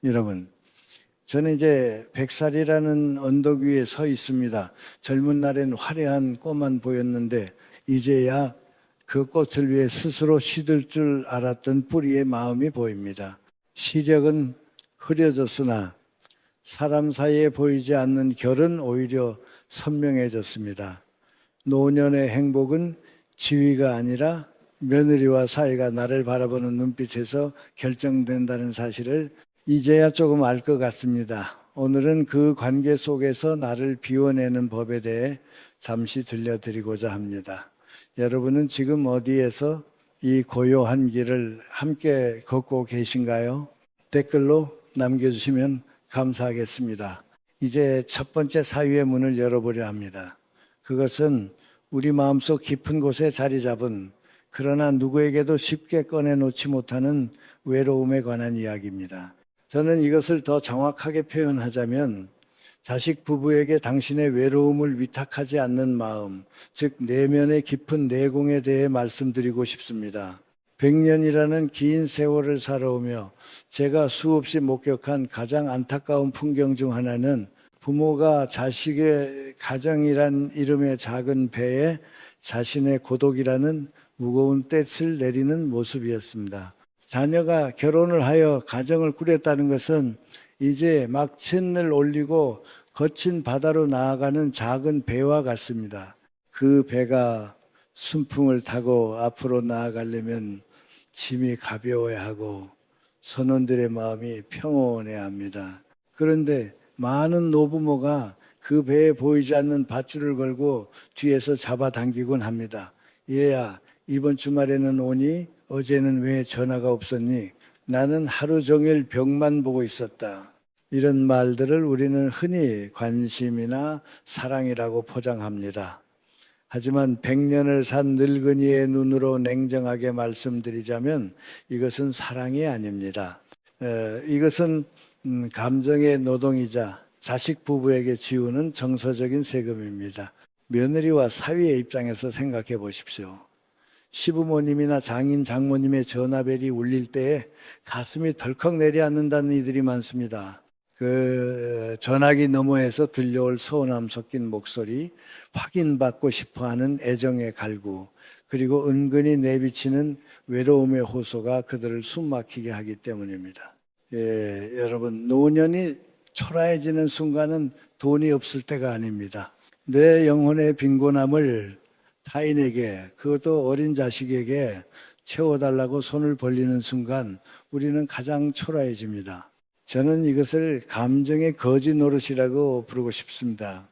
여러분, 저는 이제 100살이라는 언덕 위에 서 있습니다. 젊은 날엔 화려한 꽃만 보였는데 이제야 그 꽃을 위해 스스로 시들 줄 알았던 뿌리의 마음이 보입니다. 시력은 흐려졌으나 사람 사이에 보이지 않는 결은 오히려 선명해졌습니다. 노년의 행복은 지위가 아니라 며느리와 사이가 나를 바라보는 눈빛에서 결정된다는 사실을 이제야 조금 알 것 같습니다. 오늘은 그 관계 속에서 나를 비워내는 법에 대해 잠시 들려드리고자 합니다. 여러분은 지금 어디에서 이 고요한 길을 함께 걷고 계신가요? 댓글로 남겨주시면 감사하겠습니다. 이제 첫 번째 사유의 문을 열어보려 합니다. 그것은 우리 마음속 깊은 곳에 자리 잡은 그러나 누구에게도 쉽게 꺼내놓지 못하는 외로움에 관한 이야기입니다. 저는 이것을 더 정확하게 표현하자면 자식 부부에게 당신의 외로움을 위탁하지 않는 마음, 즉 내면의 깊은 내공에 대해 말씀드리고 싶습니다. 100년이라는 긴 세월을 살아오며 제가 수없이 목격한 가장 안타까운 풍경 중 하나는 부모가 자식의 가정이란 이름의 작은 배에 자신의 고독이라는 무거운 땔을 내리는 모습이었습니다. 자녀가 결혼을 하여 가정을 꾸렸다는 것은 이제 막 챈을 올리고 거친 바다로 나아가는 작은 배와 같습니다. 그 배가 순풍을 타고 앞으로 나아가려면 짐이 가벼워야 하고 선원들의 마음이 평온해야 합니다. 그런데 많은 노부모가 그 배에 보이지 않는 밧줄을 걸고 뒤에서 잡아당기곤 합니다. 얘야, 이번 주말에는 오니? 어제는 왜 전화가 없었니? 나는 하루 종일 벽만 보고 있었다. 이런 말들을 우리는 흔히 관심이나 사랑이라고 포장합니다. 하지만 100년을 산 늙은이의 눈으로 냉정하게 말씀드리자면 이것은 사랑이 아닙니다. 이것은 감정의 노동이자 자식 부부에게 지우는 정서적인 세금입니다. 며느리와 사위의 입장에서 생각해 보십시오. 시부모님이나 장인, 장모님의 전화벨이 울릴 때에 가슴이 덜컥 내려앉는다는 이들이 많습니다. 그 전화기 너머에서 들려올 서운함 섞인 목소리, 확인받고 싶어하는 애정의 갈구, 그리고 은근히 내비치는 외로움의 호소가 그들을 숨막히게 하기 때문입니다. 여러분, 노년이 초라해지는 순간은 돈이 없을 때가 아닙니다. 내 영혼의 빈곤함을 타인에게, 그것도 어린 자식에게 채워달라고 손을 벌리는 순간 우리는 가장 초라해집니다. 저는 이것을 감정의 거지 노릇이라고 부르고 싶습니다.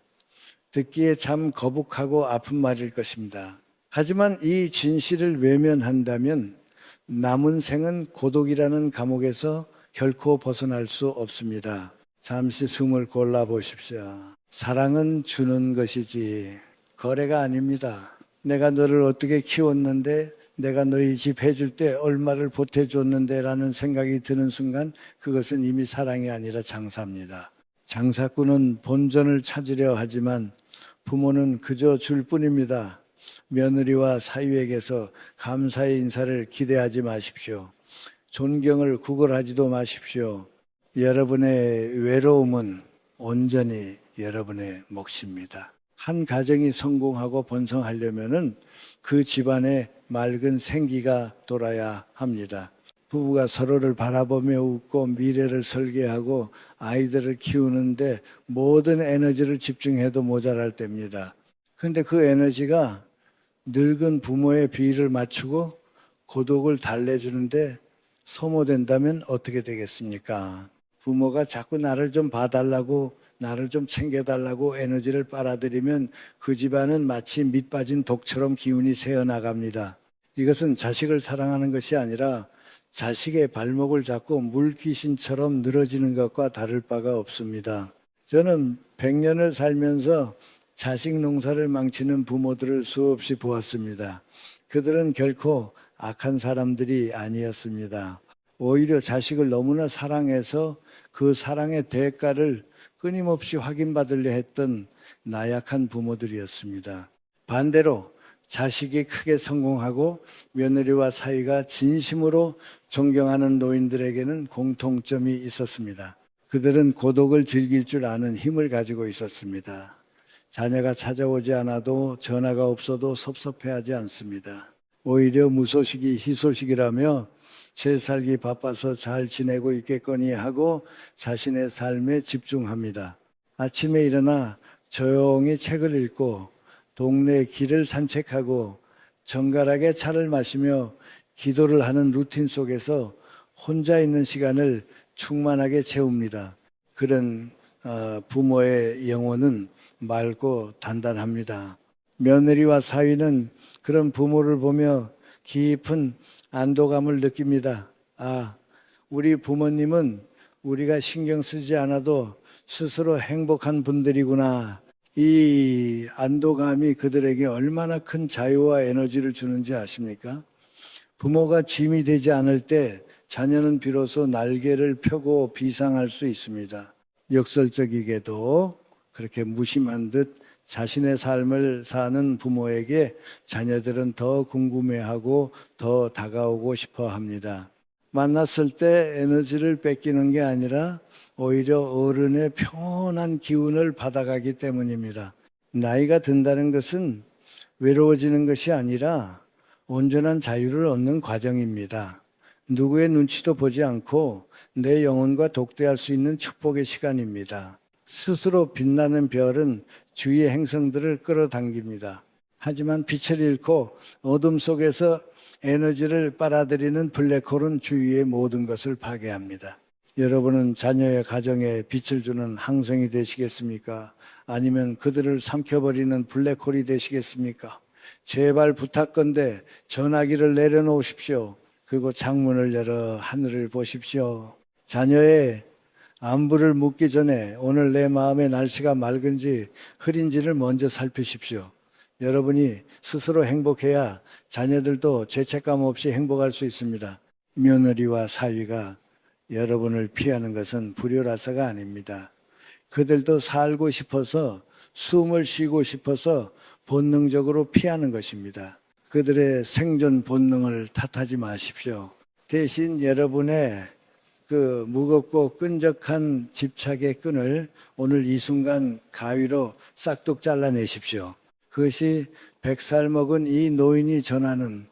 듣기에 참 거북하고 아픈 말일 것입니다. 하지만 이 진실을 외면한다면 남은 생은 고독이라는 감옥에서 결코 벗어날 수 없습니다. 잠시 숨을 골라 보십시오. 사랑은 주는 것이지 거래가 아닙니다. 내가 너를 어떻게 키웠는데, 내가 너희 집 해줄 때 얼마를 보태줬는데 라는 생각이 드는 순간 그것은 이미 사랑이 아니라 장사입니다. 장사꾼은 본전을 찾으려 하지만 부모는 그저 줄 뿐입니다. 며느리와 사위에게서 감사의 인사를 기대하지 마십시오. 존경을 구걸하지도 마십시오. 여러분의 외로움은 온전히 여러분의 몫입니다. 한 가정이 성공하고 번성하려면은 그 집안에 맑은 생기가 돌아야 합니다. 부부가 서로를 바라보며 웃고 미래를 설계하고 아이들을 키우는데 모든 에너지를 집중해도 모자랄 때입니다. 그런데 그 에너지가 늙은 부모의 비위를 맞추고 고독을 달래주는데 소모된다면 어떻게 되겠습니까? 부모가 자꾸 나를 좀 봐달라고, 나를 좀 챙겨달라고 에너지를 빨아들이면 그 집안은 마치 밑 빠진 독처럼 기운이 새어나갑니다. 이것은 자식을 사랑하는 것이 아니라 자식의 발목을 잡고 물귀신처럼 늘어지는 것과 다를 바가 없습니다. 저는 100년을 살면서 자식 농사를 망치는 부모들을 수없이 보았습니다. 그들은 결코 악한 사람들이 아니었습니다. 오히려 자식을 너무나 사랑해서 그 사랑의 대가를 끊임없이 확인받으려 했던 나약한 부모들이었습니다. 반대로 자식이 크게 성공하고 며느리와 사위가 진심으로 존경하는 노인들에게는 공통점이 있었습니다. 그들은 고독을 즐길 줄 아는 힘을 가지고 있었습니다. 자녀가 찾아오지 않아도 전화가 없어도 섭섭해하지 않습니다. 오히려 무소식이 희소식이라며 제 살기 바빠서 잘 지내고 있겠거니 하고 자신의 삶에 집중합니다. 아침에 일어나 조용히 책을 읽고 동네 길을 산책하고 정갈하게 차를 마시며 기도를 하는 루틴 속에서 혼자 있는 시간을 충만하게 채웁니다. 그런 부모의 영혼은 맑고 단단합니다. 며느리와 사위는 그런 부모를 보며 깊은 안도감을 느낍니다. 아, 우리 부모님은 우리가 신경 쓰지 않아도 스스로 행복한 분들이구나. 이 안도감이 그들에게 얼마나 큰 자유와 에너지를 주는지 아십니까? 부모가 짐이 되지 않을 때 자녀는 비로소 날개를 펴고 비상할 수 있습니다. 역설적이게도 그렇게 무심한 듯 자신의 삶을 사는 부모에게 자녀들은 더 궁금해하고 더 다가오고 싶어 합니다. 만났을 때 에너지를 뺏기는 게 아니라 오히려 어른의 평온한 기운을 받아가기 때문입니다. 나이가 든다는 것은 외로워지는 것이 아니라 온전한 자유를 얻는 과정입니다. 누구의 눈치도 보지 않고 내 영혼과 독대할 수 있는 축복의 시간입니다. 스스로 빛나는 별은 주위의 행성들을 끌어당깁니다. 하지만 빛을 잃고 어둠 속에서 에너지를 빨아들이는 블랙홀은 주위의 모든 것을 파괴합니다. 여러분은 자녀의 가정에 빛을 주는 항성이 되시겠습니까? 아니면 그들을 삼켜버리는 블랙홀이 되시겠습니까? 제발 부탁건대 전화기를 내려놓으십시오. 그리고 창문을 열어 하늘을 보십시오. 자녀의 안부를 묻기 전에 오늘 내 마음의 날씨가 맑은지 흐린지를 먼저 살피십시오. 여러분이 스스로 행복해야 자녀들도 죄책감 없이 행복할 수 있습니다. 며느리와 사위가 여러분을 피하는 것은 불효라서가 아닙니다. 그들도 살고 싶어서 숨을 쉬고 싶어서 본능적으로 피하는 것입니다. 그들의 생존 본능을 탓하지 마십시오. 대신 여러분의 그 무겁고 끈적한 집착의 끈을 오늘 이 순간 가위로 싹둑 잘라내십시오. 그것이 100살 먹은 이 노인이 전하는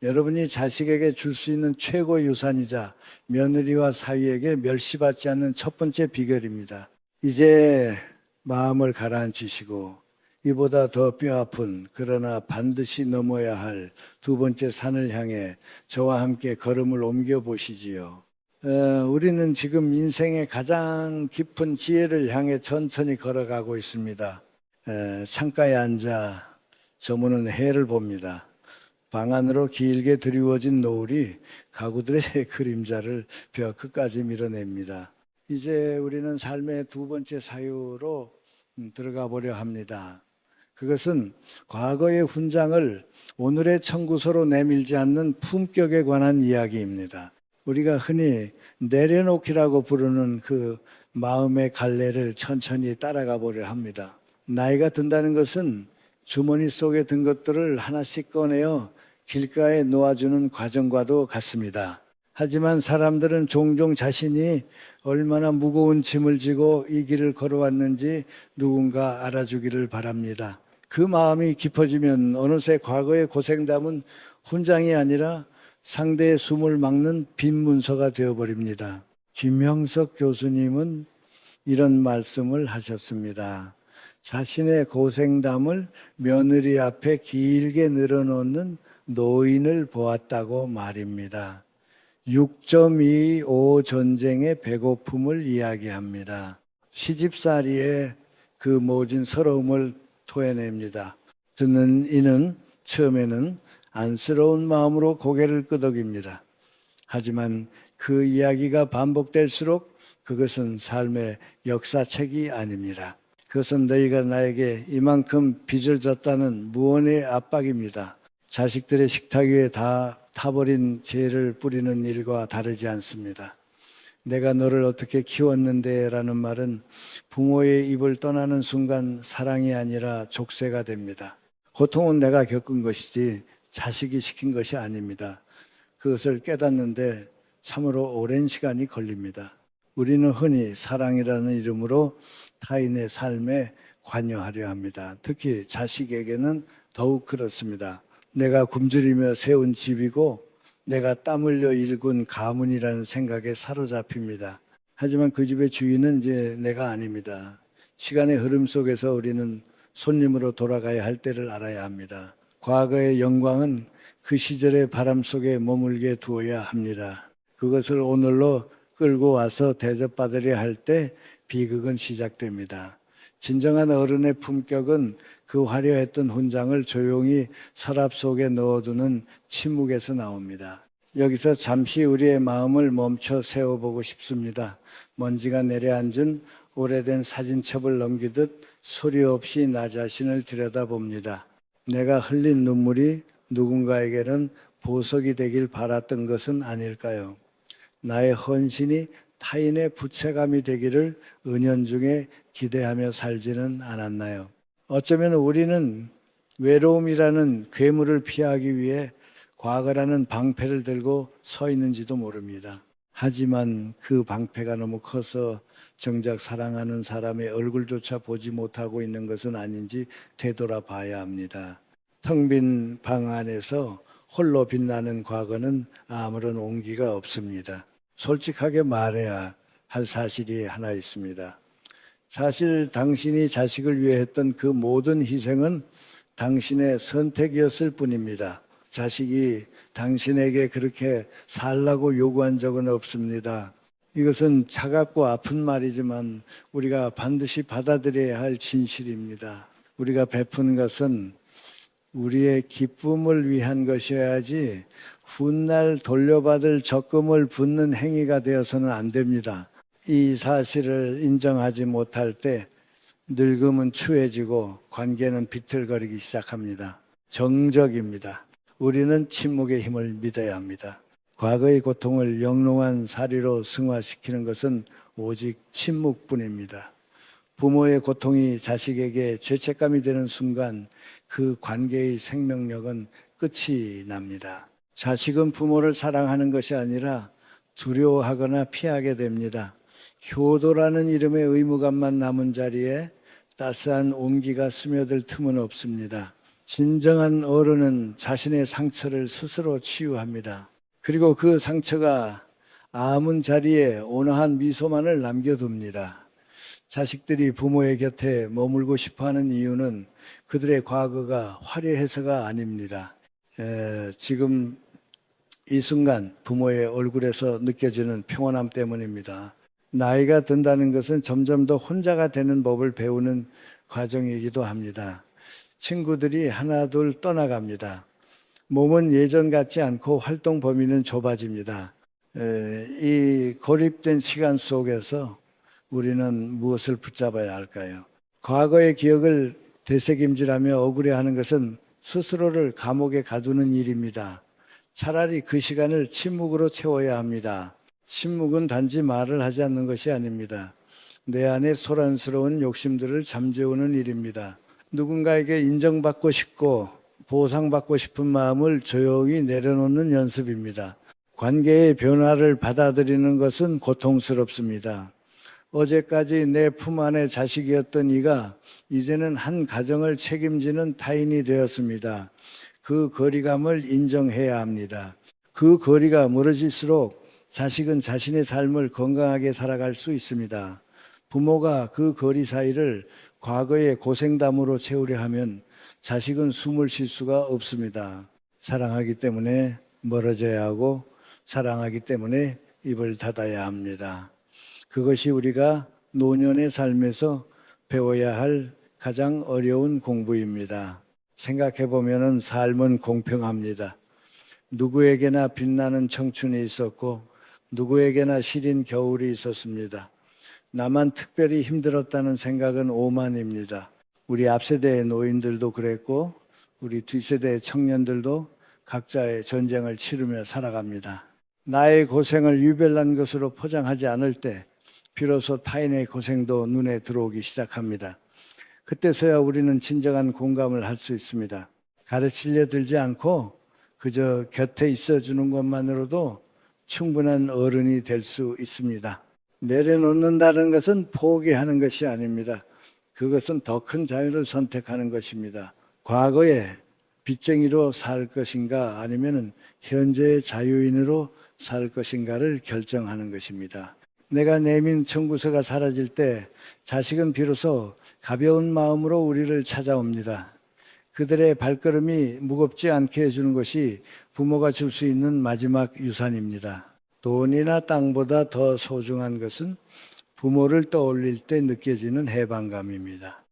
여러분이 자식에게 줄 수 있는 최고 유산이자 며느리와 사위에게 멸시받지 않는 첫 번째 비결입니다. 이제 마음을 가라앉히시고 이보다 더 뼈아픈 그러나 반드시 넘어야 할 두 번째 산을 향해 저와 함께 걸음을 옮겨 보시지요. 우리는 지금 인생의 가장 깊은 지혜를 향해 천천히 걸어가고 있습니다. 창가에 앉아 저무는 해를 봅니다. 방 안으로 길게 드리워진 노을이 가구들의 그림자를 벽 끝까지 밀어냅니다. 이제 우리는 삶의 두 번째 사유로 들어가 보려 합니다. 그것은 과거의 훈장을 오늘의 청구서로 내밀지 않는 품격에 관한 이야기입니다. 우리가 흔히 내려놓기라고 부르는 그 마음의 갈래를 천천히 따라가 보려 합니다. 나이가 든다는 것은 주머니 속에 든 것들을 하나씩 꺼내어 길가에 놓아주는 과정과도 같습니다. 하지만 사람들은 종종 자신이 얼마나 무거운 짐을 지고 이 길을 걸어왔는지 누군가 알아주기를 바랍니다. 그 마음이 깊어지면 어느새 과거의 고생담은 훈장이 아니라 상대의 숨을 막는 빈 문서가 되어버립니다. 김형석 교수님은 이런 말씀을 하셨습니다. 자신의 고생담을 며느리 앞에 길게 늘어놓는 노인을 보았다고 말입니다. 6.25 전쟁의 배고픔을 이야기합니다. 시집살이에 그 모진 서러움을 토해냅니다. 듣는 이는 처음에는 안쓰러운 마음으로 고개를 끄덕입니다. 하지만 그 이야기가 반복될수록 그것은 삶의 역사책이 아닙니다. 그것은 너희가 나에게 이만큼 빚을 졌다는 무언의 압박입니다. 자식들의 식탁 위에 다 타버린 죄를 뿌리는 일과 다르지 않습니다. 내가 너를 어떻게 키웠는데 라는 말은 부모의 입을 떠나는 순간 사랑이 아니라 족쇄가 됩니다. 고통은 내가 겪은 것이지 자식이 시킨 것이 아닙니다. 그것을 깨닫는데 참으로 오랜 시간이 걸립니다. 우리는 흔히 사랑이라는 이름으로 타인의 삶에 관여하려 합니다. 특히 자식에게는 더욱 그렇습니다. 내가 굶주리며 세운 집이고 내가 땀 흘려 일군 가문이라는 생각에 사로잡힙니다. 하지만 그 집의 주인은 이제 내가 아닙니다. 시간의 흐름 속에서 우리는 손님으로 돌아가야 할 때를 알아야 합니다. 과거의 영광은 그 시절의 바람 속에 머물게 두어야 합니다. 그것을 오늘로 끌고 와서 대접받으려 할 때 비극은 시작됩니다. 진정한 어른의 품격은 그 화려했던 훈장을 조용히 서랍 속에 넣어두는 침묵에서 나옵니다. 여기서 잠시 우리의 마음을 멈춰 세워보고 싶습니다. 먼지가 내려앉은 오래된 사진첩을 넘기듯 소리 없이 나 자신을 들여다봅니다. 내가 흘린 눈물이 누군가에게는 보석이 되길 바랐던 것은 아닐까요? 나의 헌신이 타인의 부채감이 되기를 은연중에 기대하며 살지는 않았나요? 어쩌면 우리는 외로움이라는 괴물을 피하기 위해 과거라는 방패를 들고 서 있는지도 모릅니다. 하지만 그 방패가 너무 커서 정작 사랑하는 사람의 얼굴조차 보지 못하고 있는 것은 아닌지 되돌아봐야 합니다. 텅 빈 방 안에서 홀로 빛나는 과거는 아무런 온기가 없습니다. 솔직하게 말해야 할 사실이 하나 있습니다. 사실 당신이 자식을 위해 했던 그 모든 희생은 당신의 선택이었을 뿐입니다. 자식이 당신에게 그렇게 살라고 요구한 적은 없습니다. 이것은 차갑고 아픈 말이지만 우리가 반드시 받아들여야 할 진실입니다. 우리가 베푼 것은 우리의 기쁨을 위한 것이어야지 훗날 돌려받을 적금을 붓는 행위가 되어서는 안 됩니다. 이 사실을 인정하지 못할 때 늙음은 추해지고 관계는 비틀거리기 시작합니다. 정적입니다. 우리는 침묵의 힘을 믿어야 합니다. 과거의 고통을 영롱한 사리로 승화시키는 것은 오직 침묵뿐입니다. 부모의 고통이 자식에게 죄책감이 되는 순간 그 관계의 생명력은 끝이 납니다. 자식은 부모를 사랑하는 것이 아니라 두려워하거나 피하게 됩니다. 효도라는 이름의 의무감만 남은 자리에 따스한 온기가 스며들 틈은 없습니다. 진정한 어른은 자신의 상처를 스스로 치유합니다. 그리고 그 상처가 아문 자리에 온화한 미소만을 남겨둡니다. 자식들이 부모의 곁에 머물고 싶어하는 이유는 그들의 과거가 화려해서가 아닙니다. 지금 이 순간 부모의 얼굴에서 느껴지는 평온함 때문입니다. 나이가 든다는 것은 점점 더 혼자가 되는 법을 배우는 과정이기도 합니다. 친구들이 하나둘 떠나갑니다. 몸은 예전 같지 않고 활동 범위는 좁아집니다. 이 고립된 시간 속에서 우리는 무엇을 붙잡아야 할까요? 과거의 기억을 되새김질하며 억울해하는 것은 스스로를 감옥에 가두는 일입니다. 차라리 그 시간을 침묵으로 채워야 합니다. 침묵은 단지 말을 하지 않는 것이 아닙니다. 내 안에 소란스러운 욕심들을 잠재우는 일입니다. 누군가에게 인정받고 싶고 보상받고 싶은 마음을 조용히 내려놓는 연습입니다. 관계의 변화를 받아들이는 것은 고통스럽습니다. 어제까지 내 품 안의 자식이었던 이가 이제는 한 가정을 책임지는 타인이 되었습니다. 그 거리감을 인정해야 합니다. 그 거리가 멀어질수록 자식은 자신의 삶을 건강하게 살아갈 수 있습니다. 부모가 그 거리 사이를 과거의 고생담으로 채우려 하면 자식은 숨을 쉴 수가 없습니다. 사랑하기 때문에 멀어져야 하고 사랑하기 때문에 입을 닫아야 합니다. 그것이 우리가 노년의 삶에서 배워야 할 가장 어려운 공부입니다. 생각해보면 삶은 공평합니다. 누구에게나 빛나는 청춘이 있었고 누구에게나 시린 겨울이 있었습니다. 나만 특별히 힘들었다는 생각은 오만입니다. 우리 앞세대의 노인들도 그랬고 우리 뒷세대의 청년들도 각자의 전쟁을 치르며 살아갑니다. 나의 고생을 유별난 것으로 포장하지 않을 때 비로소 타인의 고생도 눈에 들어오기 시작합니다. 그때서야 우리는 진정한 공감을 할 수 있습니다. 가르치려 들지 않고 그저 곁에 있어주는 것만으로도 충분한 어른이 될 수 있습니다. 내려놓는다는 것은 포기하는 것이 아닙니다. 그것은 더 큰 자유를 선택하는 것입니다. 과거에 빚쟁이로 살 것인가 아니면 현재의 자유인으로 살 것인가를 결정하는 것입니다. 내가 내민 청구서가 사라질 때 자식은 비로소 가벼운 마음으로 우리를 찾아옵니다. 그들의 발걸음이 무겁지 않게 해주는 것이 부모가 줄 수 있는 마지막 유산입니다. 돈이나 땅보다 더 소중한 것은 부모를 떠올릴 때 느껴지는 해방감입니다.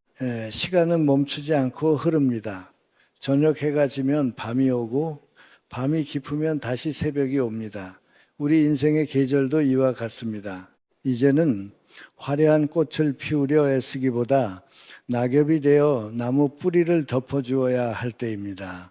시간은 멈추지 않고 흐릅니다. 저녁 해가 지면 밤이 오고 밤이 깊으면 다시 새벽이 옵니다. 우리 인생의 계절도 이와 같습니다. 이제는 화려한 꽃을 피우려 애쓰기보다 낙엽이 되어 나무 뿌리를 덮어주어야 할 때입니다.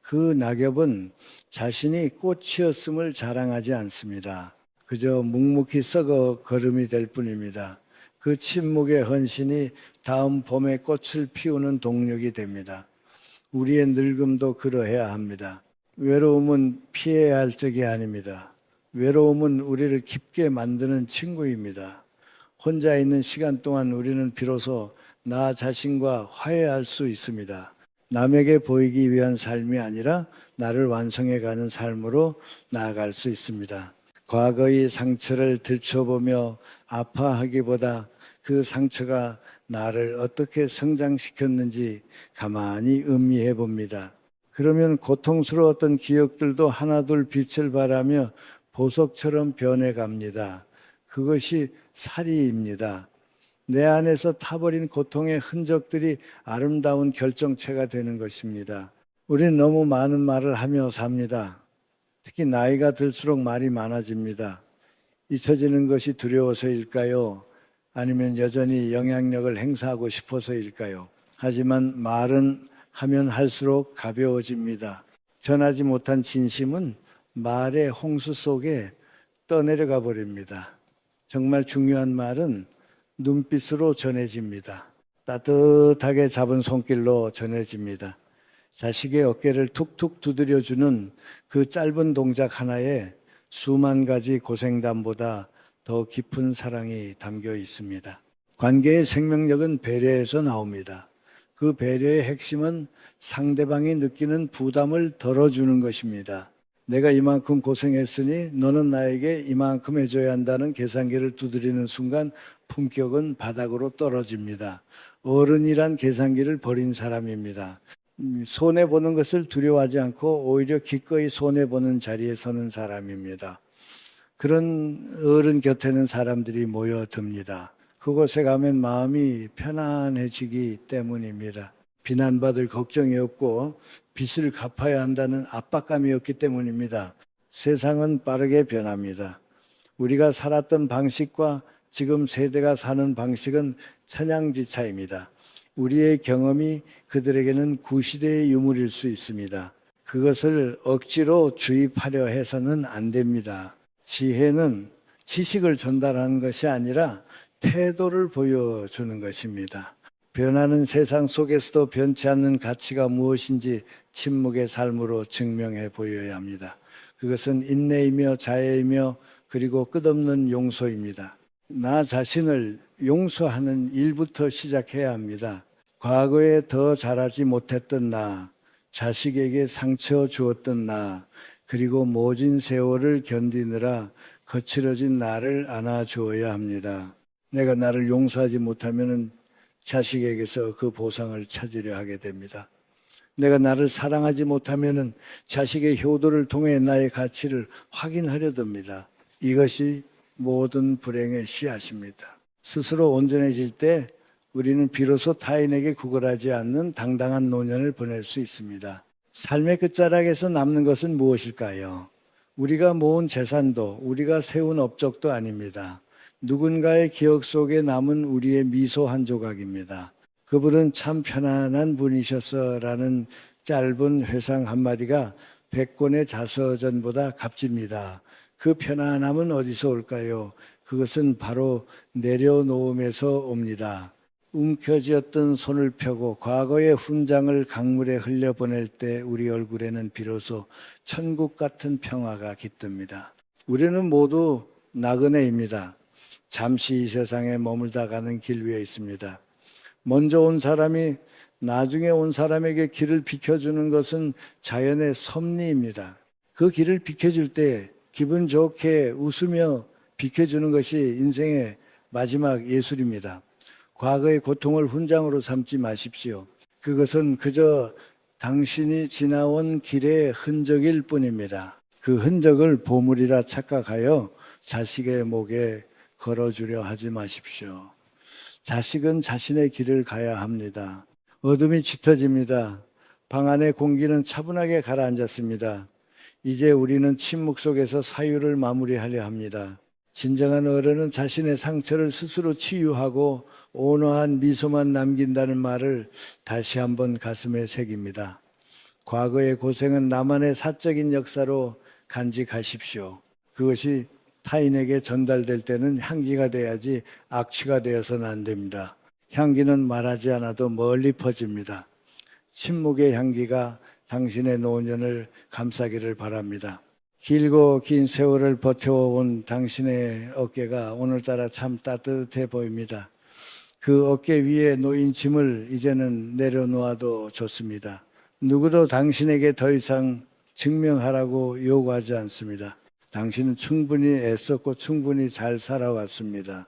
그 낙엽은 자신이 꽃이었음을 자랑하지 않습니다. 그저 묵묵히 썩어 거름이 될 뿐입니다. 그 침묵의 헌신이 다음 봄에 꽃을 피우는 동력이 됩니다. 우리의 늙음도 그러해야 합니다. 외로움은 피해야 할 적이 아닙니다. 외로움은 우리를 깊게 만드는 친구입니다. 혼자 있는 시간 동안 우리는 비로소 나 자신과 화해할 수 있습니다. 남에게 보이기 위한 삶이 아니라 나를 완성해가는 삶으로 나아갈 수 있습니다. 과거의 상처를 들춰보며 아파하기보다 그 상처가 나를 어떻게 성장시켰는지 가만히 음미해 봅니다. 그러면 고통스러웠던 기억들도 하나둘 빛을 발하며 보석처럼 변해갑니다. 그것이 살이입니다. 내 안에서 타버린 고통의 흔적들이 아름다운 결정체가 되는 것입니다. 우리는 너무 많은 말을 하며 삽니다. 특히 나이가 들수록 말이 많아집니다. 잊혀지는 것이 두려워서일까요? 아니면 여전히 영향력을 행사하고 싶어서일까요? 하지만 말은 하면 할수록 가벼워집니다. 전하지 못한 진심은 말의 홍수 속에 떠내려가 버립니다. 정말 중요한 말은 눈빛으로 전해집니다. 따뜻하게 잡은 손길로 전해집니다. 자식의 어깨를 툭툭 두드려주는 그 짧은 동작 하나에 수만 가지 고생담보다 더 깊은 사랑이 담겨 있습니다. 관계의 생명력은 배려에서 나옵니다. 그 배려의 핵심은 상대방이 느끼는 부담을 덜어주는 것입니다. 내가 이만큼 고생했으니 너는 나에게 이만큼 해줘야 한다는 계산기를 두드리는 순간 품격은 바닥으로 떨어집니다. 어른이란 계산기를 버린 사람입니다. 손해보는 것을 두려워하지 않고 오히려 기꺼이 손해보는 자리에 서는 사람입니다. 그런 어른 곁에는 사람들이 모여듭니다. 그곳에 가면 마음이 편안해지기 때문입니다. 비난받을 걱정이 없고 빚을 갚아야 한다는 압박감이 없기 때문입니다. 세상은 빠르게 변합니다. 우리가 살았던 방식과 지금 세대가 사는 방식은 천양지차입니다. 우리의 경험이 그들에게는 구시대의 유물일 수 있습니다. 그것을 억지로 주입하려 해서는 안 됩니다. 지혜는 지식을 전달하는 것이 아니라 태도를 보여주는 것입니다. 변하는 세상 속에서도 변치 않는 가치가 무엇인지 침묵의 삶으로 증명해 보여야 합니다. 그것은 인내이며 자애이며 그리고 끝없는 용서입니다. 나 자신을 용서하는 일부터 시작해야 합니다. 과거에 더 잘하지 못했던 나, 자식에게 상처 주었던 나, 그리고 모진 세월을 견디느라 거칠어진 나를 안아주어야 합니다. 내가 나를 용서하지 못하면 자식에게서 그 보상을 찾으려 하게 됩니다. 내가 나를 사랑하지 못하면 자식의 효도를 통해 나의 가치를 확인하려 듭니다. 이것이 모든 불행의 씨앗입니다. 스스로 온전해질 때 우리는 비로소 타인에게 구걸하지 않는 당당한 노년을 보낼 수 있습니다. 삶의 끝자락에서 남는 것은 무엇일까요? 우리가 모은 재산도 우리가 세운 업적도 아닙니다. 누군가의 기억 속에 남은 우리의 미소 한 조각입니다. 그분은 참 편안한 분이셨어라는 짧은 회상 한마디가 100권의 자서전보다 값집니다. 그 편안함은 어디서 올까요? 그것은 바로 내려놓음에서 옵니다. 움켜쥐었던 손을 펴고 과거의 훈장을 강물에 흘려보낼 때 우리 얼굴에는 비로소 천국 같은 평화가 깃듭니다. 우리는 모두 나그네입니다. 잠시 이 세상에 머물다 가는 길 위에 있습니다. 먼저 온 사람이 나중에 온 사람에게 길을 비켜주는 것은 자연의 섭리입니다. 그 길을 비켜줄 때 기분 좋게 웃으며 비켜주는 것이 인생의 마지막 예술입니다. 과거의 고통을 훈장으로 삼지 마십시오. 그것은 그저 당신이 지나온 길의 흔적일 뿐입니다. 그 흔적을 보물이라 착각하여 자식의 목에 걸어주려 하지 마십시오. 자식은 자신의 길을 가야 합니다. 어둠이 짙어집니다. 방 안의 공기는 차분하게 가라앉았습니다. 이제 우리는 침묵 속에서 사유를 마무리하려 합니다. 진정한 어른은 자신의 상처를 스스로 치유하고 온화한 미소만 남긴다는 말을 다시 한번 가슴에 새깁니다. 과거의 고생은 나만의 사적인 역사로 간직하십시오. 그것이 타인에게 전달될 때는 향기가 돼야지 악취가 되어서는 안 됩니다. 향기는 말하지 않아도 멀리 퍼집니다. 침묵의 향기가 당신의 노년을 감싸기를 바랍니다. 길고 긴 세월을 버텨온 당신의 어깨가 오늘따라 참 따뜻해 보입니다. 그 어깨 위에 놓인 짐을 이제는 내려놓아도 좋습니다. 누구도 당신에게 더 이상 증명하라고 요구하지 않습니다. 당신은 충분히 애썼고 충분히 잘 살아왔습니다.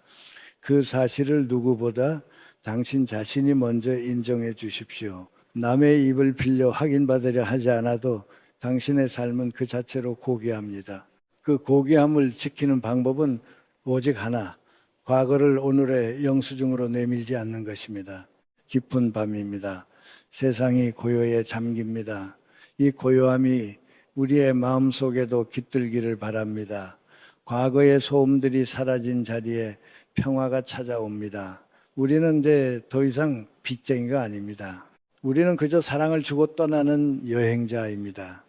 그 사실을 누구보다 당신 자신이 먼저 인정해 주십시오. 남의 입을 빌려 확인받으려 하지 않아도 당신의 삶은 그 자체로 고귀합니다. 그 고귀함을 지키는 방법은 오직 하나, 과거를 오늘의 영수증으로 내밀지 않는 것입니다. 깊은 밤입니다. 세상이 고요에 잠깁니다. 이 고요함이 우리의 마음속에도 깃들기를 바랍니다. 과거의 소음들이 사라진 자리에 평화가 찾아옵니다. 우리는 이제 더 이상 빚쟁이가 아닙니다. 우리는 그저 사랑을 주고 떠나는 여행자입니다.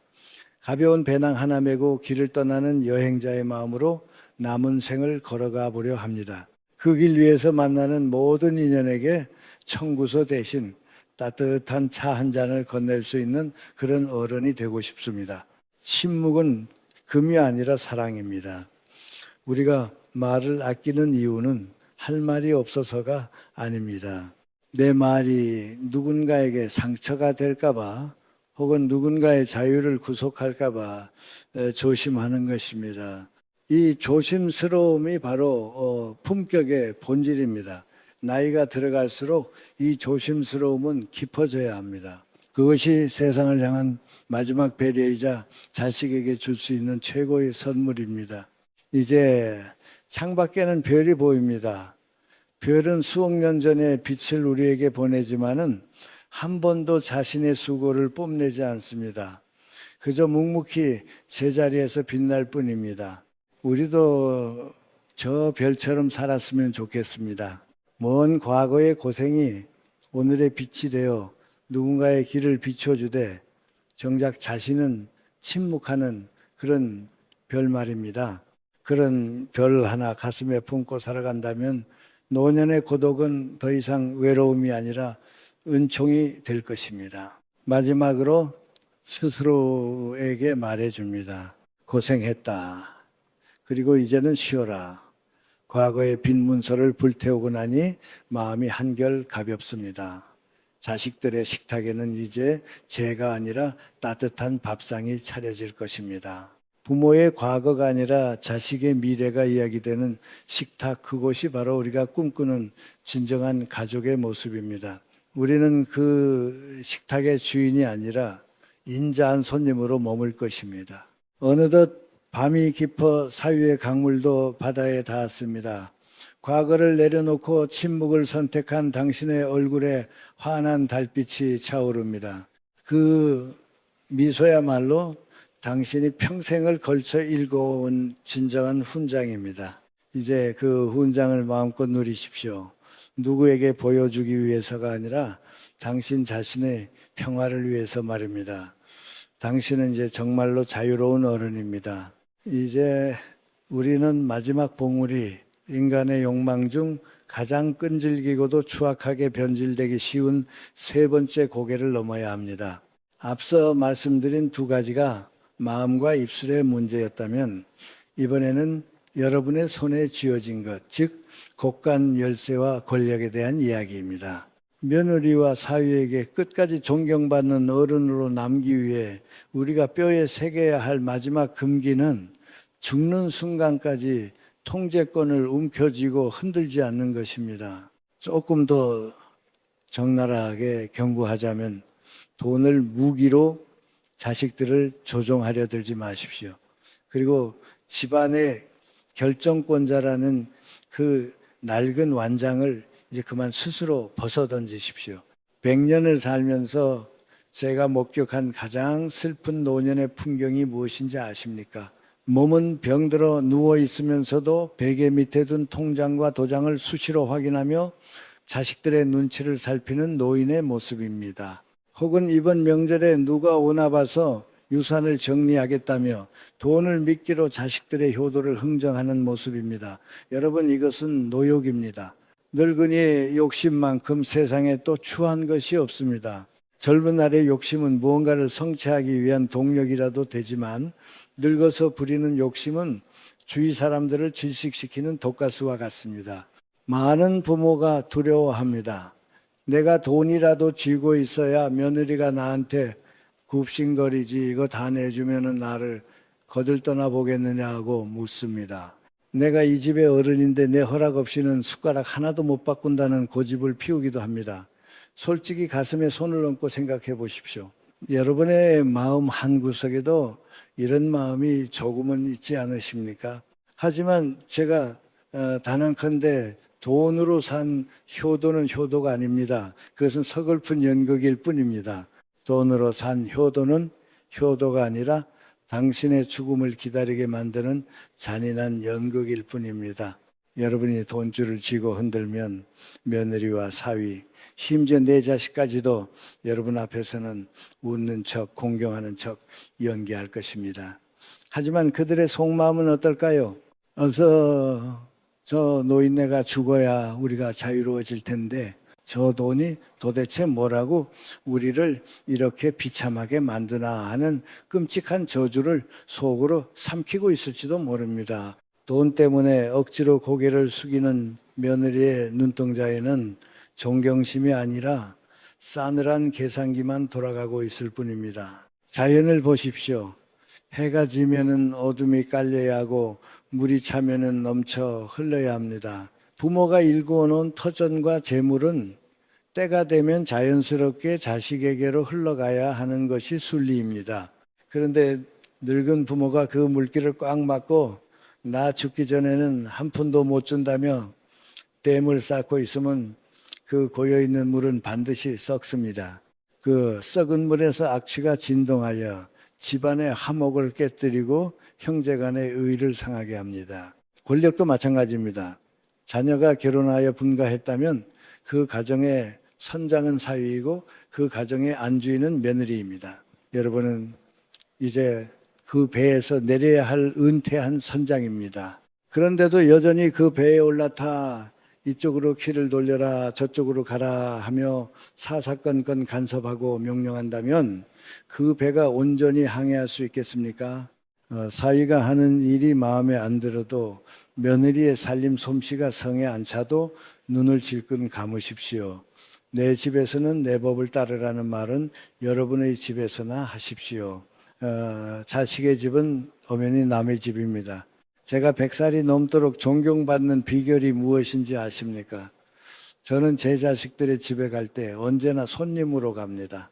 가벼운 배낭 하나 메고 길을 떠나는 여행자의 마음으로 남은 생을 걸어가 보려 합니다. 그 길 위에서 만나는 모든 인연에게 청구서 대신 따뜻한 차 한 잔을 건넬 수 있는 그런 어른이 되고 싶습니다. 침묵은 금이 아니라 사랑입니다. 우리가 말을 아끼는 이유는 할 말이 없어서가 아닙니다. 내 말이 누군가에게 상처가 될까봐 혹은 누군가의 자유를 구속할까봐 조심하는 것입니다. 이 조심스러움이 바로 품격의 본질입니다. 나이가 들어갈수록 이 조심스러움은 깊어져야 합니다. 그것이 세상을 향한 마지막 배려이자 자식에게 줄 수 있는 최고의 선물입니다. 이제 창밖에는 별이 보입니다. 별은 수억 년 전에 빛을 우리에게 보내지만은 한 번도 자신의 수고를 뽐내지 않습니다. 그저 묵묵히 제자리에서 빛날 뿐입니다. 우리도 저 별처럼 살았으면 좋겠습니다. 먼 과거의 고생이 오늘의 빛이 되어 누군가의 길을 비춰주되 정작 자신은 침묵하는 그런 별 말입니다. 그런 별 하나 가슴에 품고 살아간다면 노년의 고독은 더 이상 외로움이 아니라 은총이 될 것입니다. 마지막으로 스스로에게 말해줍니다. 고생했다. 그리고 이제는 쉬어라. 과거의 빈 문서를 불태우고 나니 마음이 한결 가볍습니다. 자식들의 식탁에는 이제 재가 아니라 따뜻한 밥상이 차려질 것입니다. 부모의 과거가 아니라 자식의 미래가 이야기되는 식탁, 그곳이 바로 우리가 꿈꾸는 진정한 가족의 모습입니다. 우리는 그 식탁의 주인이 아니라 인자한 손님으로 머물 것입니다. 어느덧 밤이 깊어 사유의 강물도 바다에 닿았습니다. 과거를 내려놓고 침묵을 선택한 당신의 얼굴에 환한 달빛이 차오릅니다. 그 미소야말로 당신이 평생을 걸쳐 읽어온 진정한 훈장입니다. 이제 그 훈장을 마음껏 누리십시오. 누구에게 보여주기 위해서가 아니라 당신 자신의 평화를 위해서 말입니다. 당신은 이제 정말로 자유로운 어른입니다. 이제 우리는 마지막 봉우리, 인간의 욕망 중 가장 끈질기고도 추악하게 변질되기 쉬운 세 번째 고개를 넘어야 합니다. 앞서 말씀드린 두 가지가 마음과 입술의 문제였다면 이번에는 여러분의 손에 쥐어진 것, 즉 곡간 열쇠와 권력에 대한 이야기입니다. 며느리와 사위에게 끝까지 존경받는 어른으로 남기 위해 우리가 뼈에 새겨야 할 마지막 금기는 죽는 순간까지 통제권을 움켜쥐고 흔들지 않는 것입니다. 조금 더 적나라하게 경고하자면 돈을 무기로 자식들을 조종하려 들지 마십시오. 그리고 집안의 결정권자라는 그 낡은 완장을 이제 그만 스스로 벗어던지십시오. 100년을 살면서 제가 목격한 가장 슬픈 노년의 풍경이 무엇인지 아십니까? 몸은 병들어 누워 있으면서도 베개 밑에 둔 통장과 도장을 수시로 확인하며 자식들의 눈치를 살피는 노인의 모습입니다. 혹은 이번 명절에 누가 오나 봐서 유산을 정리하겠다며 돈을 미끼로 자식들의 효도를 흥정하는 모습입니다. 여러분, 이것은 노욕입니다. 늙은이의 욕심만큼 세상에 또 추한 것이 없습니다. 젊은 날의 욕심은 무언가를 성취하기 위한 동력이라도 되지만 늙어서 부리는 욕심은 주위 사람들을 질식시키는 독가스와 같습니다. 많은 부모가 두려워합니다. 내가 돈이라도 쥐고 있어야 며느리가 나한테 굽신거리지 이거 다 내주면은 나를 거들떠나 보겠느냐고 묻습니다. 내가 이 집의 어른인데 내 허락 없이는 숟가락 하나도 못 바꾼다는 고집을 피우기도 합니다. 솔직히 가슴에 손을 얹고 생각해 보십시오. 여러분의 마음 한구석에도 이런 마음이 조금은 있지 않으십니까? 하지만 제가 단언컨대 돈으로 산 효도는 효도가 아닙니다. 그것은 서글픈 연극일 뿐입니다. 돈으로 산 효도는 효도가 아니라 당신의 죽음을 기다리게 만드는 잔인한 연극일 뿐입니다. 여러분이 돈줄을 쥐고 흔들면 며느리와 사위, 심지어 내 자식까지도 여러분 앞에서는 웃는 척, 공경하는 척 연기할 것입니다. 하지만 그들의 속마음은 어떨까요? 어서 저 노인네가 죽어야 우리가 자유로워질 텐데 저 돈이 도대체 뭐라고 우리를 이렇게 비참하게 만드나 하는 끔찍한 저주를 속으로 삼키고 있을지도 모릅니다. 돈 때문에 억지로 고개를 숙이는 며느리의 눈동자에는 존경심이 아니라 싸늘한 계산기만 돌아가고 있을 뿐입니다. 자연을 보십시오. 해가 지면은 어둠이 깔려야 하고 물이 차면은 넘쳐 흘러야 합니다. 부모가 일구어놓은 터전과 재물은 때가 되면 자연스럽게 자식에게로 흘러가야 하는 것이 순리입니다. 그런데 늙은 부모가 그 물길을 꽉 막고 나 죽기 전에는 한 푼도 못 준다며 댐을 쌓고 있으면 그 고여있는 물은 반드시 썩습니다. 그 썩은 물에서 악취가 진동하여 집안의 화목을 깨뜨리고 형제간의 의를 상하게 합니다. 권력도 마찬가지입니다. 자녀가 결혼하여 분가했다면 그 가정의 선장은 사위이고 그 가정의 안주인은 며느리입니다. 여러분은 이제 그 배에서 내려야 할 은퇴한 선장입니다. 그런데도 여전히 그 배에 올라타 이쪽으로 키를 돌려라 저쪽으로 가라 하며 사사건건 간섭하고 명령한다면 그 배가 온전히 항해할 수 있겠습니까? 사위가 하는 일이 마음에 안 들어도 며느리의 살림 솜씨가 성에 안 차도 눈을 질끈 감으십시오. 내 집에서는 내 법을 따르라는 말은 여러분의 집에서나 하십시오. 자식의 집은 엄연히 남의 집입니다. 제가 100살이 넘도록 존경받는 비결이 무엇인지 아십니까? 저는 제 자식들의 집에 갈 때 언제나 손님으로 갑니다.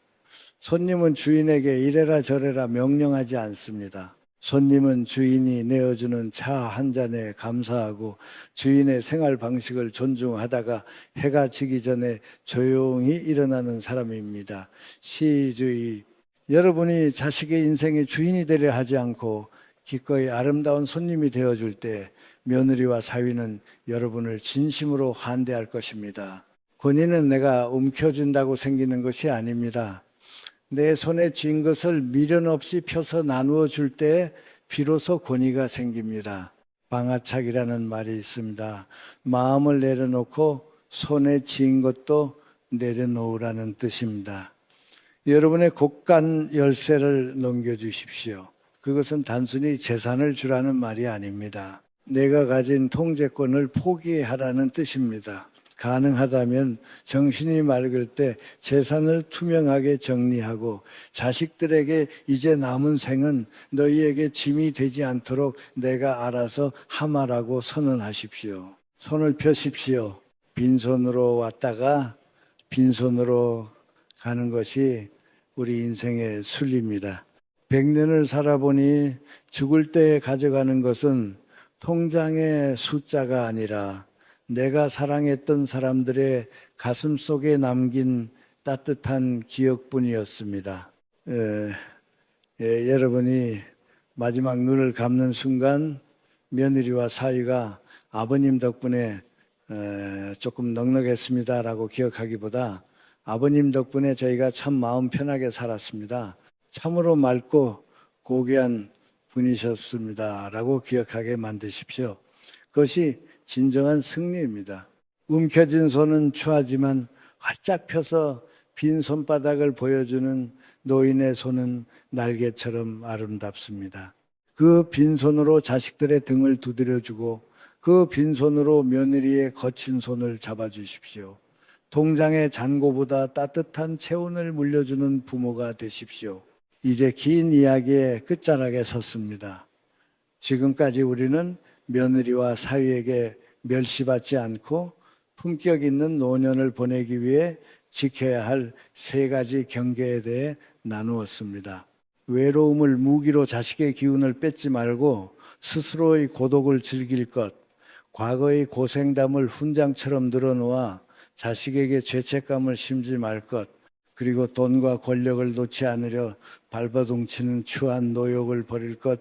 손님은 주인에게 이래라 저래라 명령하지 않습니다. 손님은 주인이 내어주는 차 한 잔에 감사하고 주인의 생활 방식을 존중하다가 해가 지기 전에 조용히 일어나는 사람입니다. 시주의. 여러분이 자식의 인생의 주인이 되려 하지 않고 기꺼이 아름다운 손님이 되어줄 때 며느리와 사위는 여러분을 진심으로 환대할 것입니다. 권위는 내가 움켜준다고 생기는 것이 아닙니다. 내 손에 쥔 것을 미련 없이 펴서 나누어 줄 때 비로소 권위가 생깁니다. 방아착이라는 말이 있습니다. 마음을 내려놓고 손에 쥔 것도 내려놓으라는 뜻입니다. 여러분의 곳간 열쇠를 넘겨주십시오. 그것은 단순히 재산을 주라는 말이 아닙니다. 내가 가진 통제권을 포기하라는 뜻입니다. 가능하다면 정신이 맑을 때 재산을 투명하게 정리하고 자식들에게 이제 남은 생은 너희에게 짐이 되지 않도록 내가 알아서 하마라고 선언하십시오. 손을 펴십시오. 빈손으로 왔다가 빈손으로 가는 것이 우리 인생의 순리입니다. 100년을 살아보니 죽을 때 가져가는 것은 통장의 숫자가 아니라 내가 사랑했던 사람들의 가슴 속에 남긴 따뜻한 기억뿐이었습니다. 여러분이 마지막 눈을 감는 순간 며느리와 사위가 아버님 덕분에 조금 넉넉했습니다라고 기억하기보다 아버님 덕분에 저희가 참 마음 편하게 살았습니다. 참으로 맑고 고귀한 분이셨습니다라고 기억하게 만드십시오. 그것이 진정한 승리입니다. 움켜진 손은 추하지만 활짝 펴서 빈 손바닥을 보여주는 노인의 손은 날개처럼 아름답습니다. 그 빈손으로 자식들의 등을 두드려주고 그 빈손으로 며느리의 거친 손을 잡아주십시오. 통장의 잔고보다 따뜻한 체온을 물려주는 부모가 되십시오. 이제 긴 이야기의 끝자락에 섰습니다. 지금까지 우리는 며느리와 사위에게 멸시받지 않고 품격 있는 노년을 보내기 위해 지켜야 할 3가지 경계에 대해 나누었습니다. 외로움을 무기로 자식의 기운을 뺏지 말고 스스로의 고독을 즐길 것, 과거의 고생담을 훈장처럼 늘어놓아 자식에게 죄책감을 심지 말 것, 그리고 돈과 권력을 놓지 않으려 발버둥치는 추한 노욕을 버릴 것,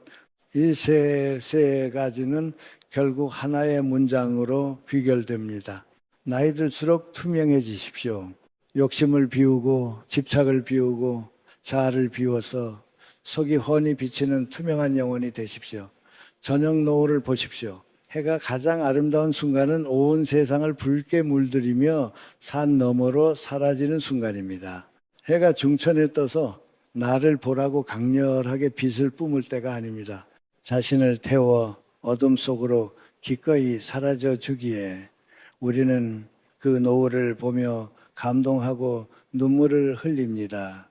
이 세 가지는 결국 하나의 문장으로 귀결됩니다. 나이 들수록 투명해지십시오. 욕심을 비우고 집착을 비우고 자아를 비워서 속이 훤히 비치는 투명한 영혼이 되십시오. 저녁 노을을 보십시오. 해가 가장 아름다운 순간은 온 세상을 붉게 물들이며 산 너머로 사라지는 순간입니다. 해가 중천에 떠서 나를 보라고 강렬하게 빛을 뿜을 때가 아닙니다. 자신을 태워 어둠 속으로 기꺼이 사라져 주기에 우리는 그 노을을 보며 감동하고 눈물을 흘립니다.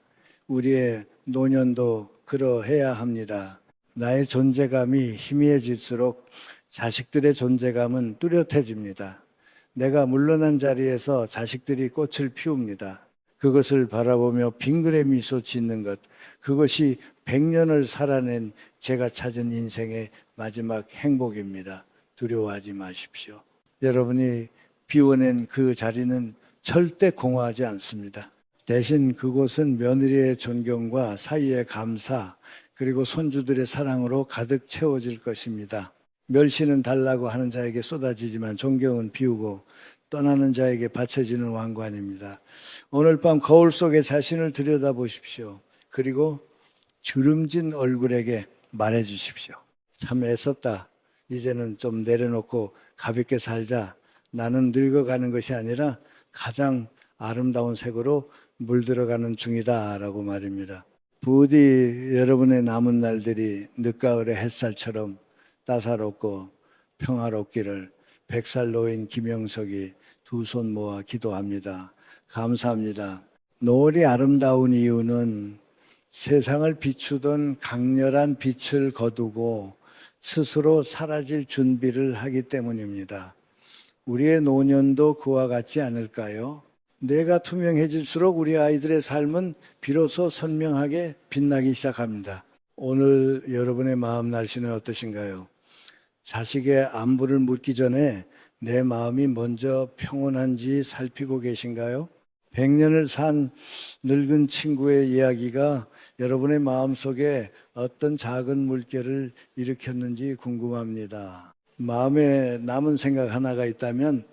우리의 노년도 그러해야 합니다. 나의 존재감이 희미해질수록 자식들의 존재감은 뚜렷해집니다. 내가 물러난 자리에서 자식들이 꽃을 피웁니다. 그것을 바라보며 빙그레 미소 짓는 것, 그것이 100년을 살아낸 제가 찾은 인생의 마지막 행복입니다. 두려워하지 마십시오. 여러분이 비워낸 그 자리는 절대 공허하지 않습니다. 대신 그곳은 며느리의 존경과 사위의 감사, 그리고 손주들의 사랑으로 가득 채워질 것입니다. 멸시는 달라고 하는 자에게 쏟아지지만 존경은 비우고 떠나는 자에게 바쳐지는 왕관입니다. 오늘 밤 거울 속에 자신을 들여다보십시오. 그리고 주름진 얼굴에게 말해주십시오. 참 애썼다. 이제는 좀 내려놓고 가볍게 살자. 나는 늙어가는 것이 아니라 가장 아름다운 색으로 물들어가는 중이다 라고 말입니다. 부디 여러분의 남은 날들이 늦가을의 햇살처럼 따사롭고 평화롭기를 100살 노인 김영석이 두 손 모아 기도합니다. 감사합니다. 노을이 아름다운 이유는 세상을 비추던 강렬한 빛을 거두고 스스로 사라질 준비를 하기 때문입니다. 우리의 노년도 그와 같지 않을까요? 내가 투명해질수록 우리 아이들의 삶은 비로소 선명하게 빛나기 시작합니다. 오늘 여러분의 마음 날씨는 어떠신가요? 자식의 안부를 묻기 전에 내 마음이 먼저 평온한지 살피고 계신가요? 100년을 산 늙은 친구의 이야기가 여러분의 마음속에 어떤 작은 물결을 일으켰는지 궁금합니다. 마음에 남은 생각 하나가 있다면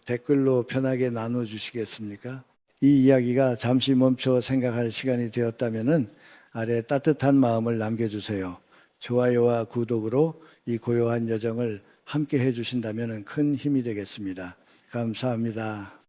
댓글로 편하게 나눠주시겠습니까? 이 이야기가 잠시 멈춰 생각할 시간이 되었다면 아래 따뜻한 마음을 남겨주세요. 좋아요와 구독으로 이 고요한 여정을 함께 해주신다면 큰 힘이 되겠습니다. 감사합니다.